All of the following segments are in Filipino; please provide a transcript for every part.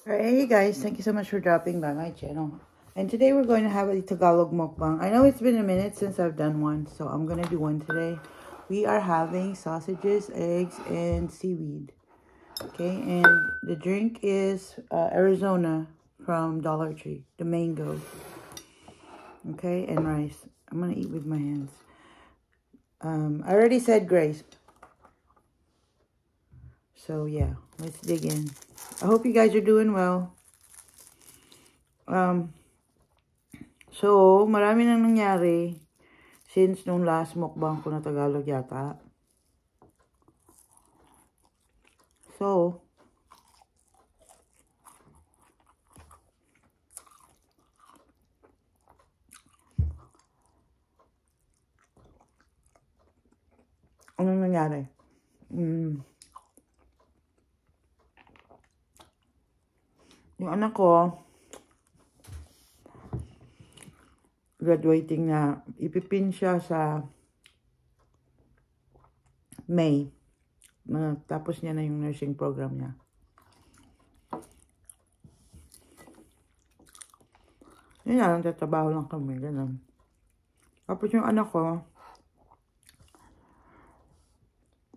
Alright, hey guys, thank you so much for dropping by my channel. And today we're going to have a Tagalog mukbang. I know it's been a minute since I've done one, so I'm going to do one today. We are having sausages, eggs, and seaweed. Okay, and the drink is Arizona from Dollar Tree, the mango. Okay, and rice. I'm going to eat with my hands. I already said grace. So yeah, let's dig in. I hope you guys are doing well. So, marami nang nangyari since nung last mukbang ko na Tagalog yata. So, anong nangyari? Yung anak ko, graduating na, ipipin siya sa May. Tapos niya na yung nursing program niya. Yun na lang, tatrabaho lang kami, ganun. Tapos yung anak ko,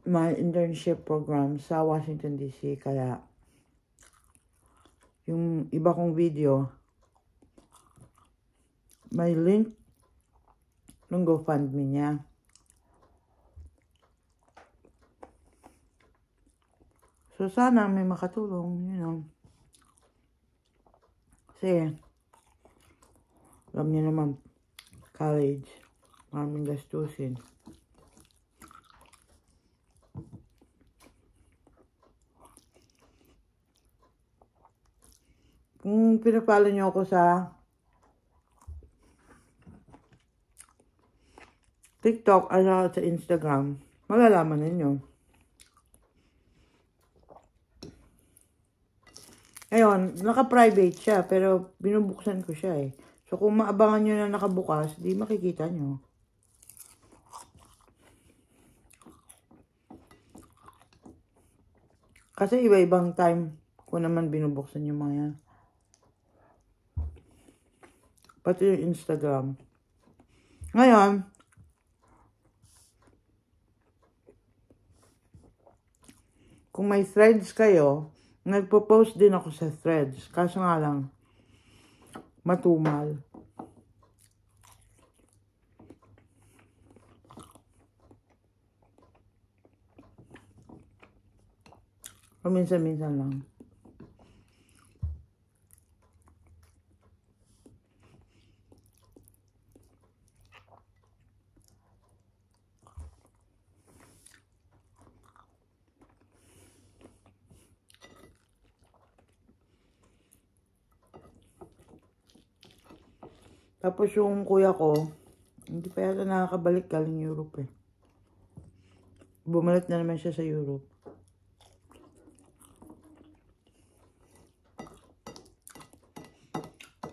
may internship program sa Washington DC, kaya yung iba kong video, may link ng GoFundMe niya. So, sana may makatulong, you know. Kasi, alam niyo naman, college, maraming gastusin. Kung pinapalo niyo ako sa TikTok at sa Instagram, malalaman ninyo. Ngayon, naka-private siya, pero binubuksan ko siya eh. So, kung maabangan nyo na nakabukas, di makikita nyo. Kasi iba-ibang time ko naman binubuksan yung mga yan. Pati yung Instagram. Ngayon, kung may threads kayo, nagpo-post din ako sa threads. Kaso nga lang, matumal. Minsan-minsan lang. Tapos yung kuya ko, hindi pa yata nakakabalik galing Europe eh. Bumalik na naman siya sa Europe.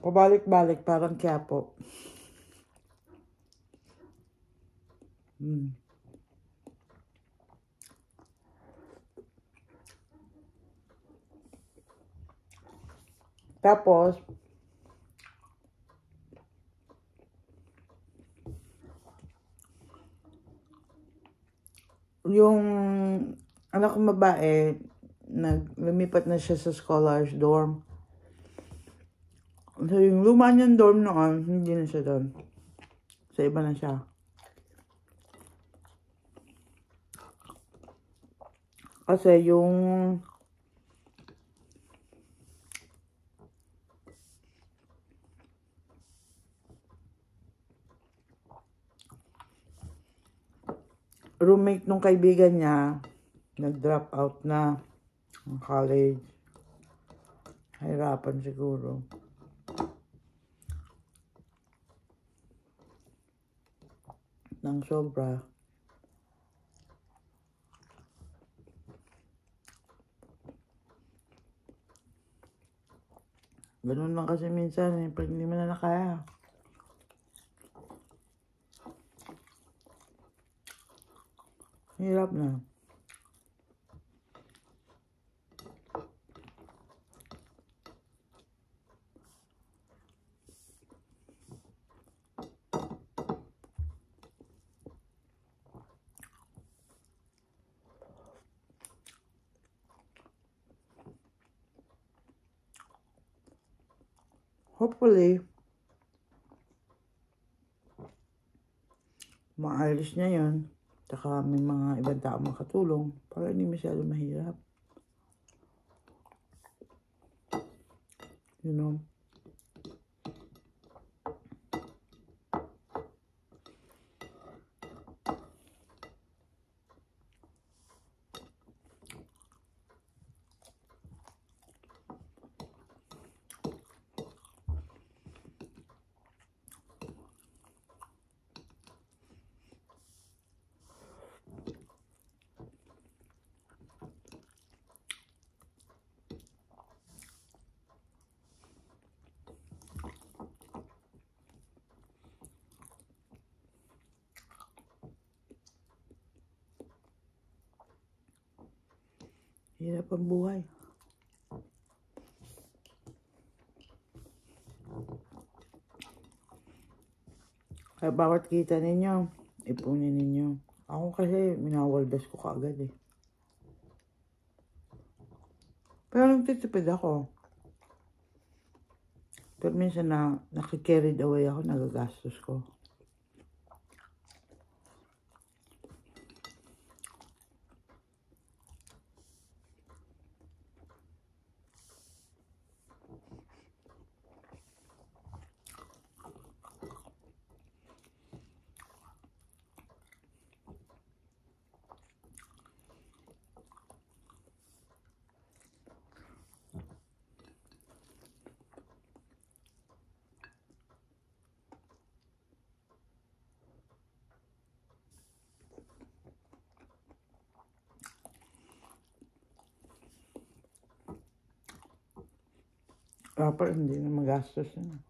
Pabalik-balik, parang Quiapo. Tapos, yung anak kong babae, lumipat na siya sa scholars dorm. So, yung luma niyang dorm noon, hindi na siya doon. Sa iba na siya. Kasi yung roommate nung kaibigan niya, nag-drop out na ng college. Hirapan siguro. Nang sobra. Ganun lang kasi minsan eh, pag hindi mo na nakaya. Hirap na. hopefully, maalis niya yun. Saka may mga ibang tao makatulong para hindi masyado mahirap. You know? Hirap ang buhay. Kaya bawat kita ninyo, ipunin ninyo. Ako kasi, minawaldas ko kaagad eh. Pero nagtitipid ako. Pero minsan na nakikarried away ako, nagagastos ko. Dapat hindi na magastos yun.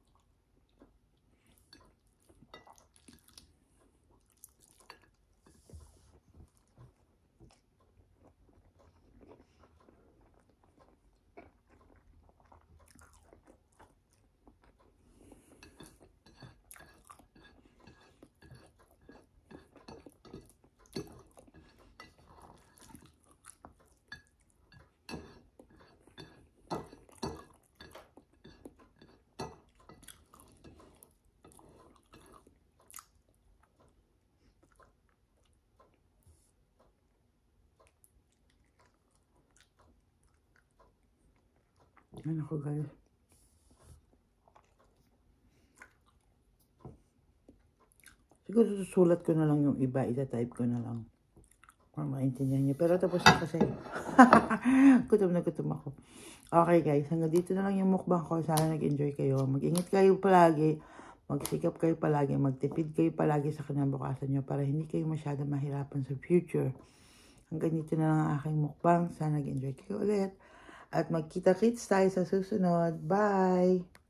Ay, naku guys. Siguro susulat ko na lang yung iba, ita-type ko na lang. Para maintindihan niyo. Pero tapos na kasi. Gutom na gutom ako. Okay guys, hanggang dito na lang yung mukbang ko. Sana nag-enjoy kayo. Mag-ingat kayo palagi. Magsikap kayo palagi. Magtipid kayo palagi sa kinabukasan nyo para hindi kayo masyado mahirapan sa future. Hanggang dito na lang ang aking mukbang. Sana nag-enjoy kayo ulit. At magkita-kits tayo sa susunod. Bye!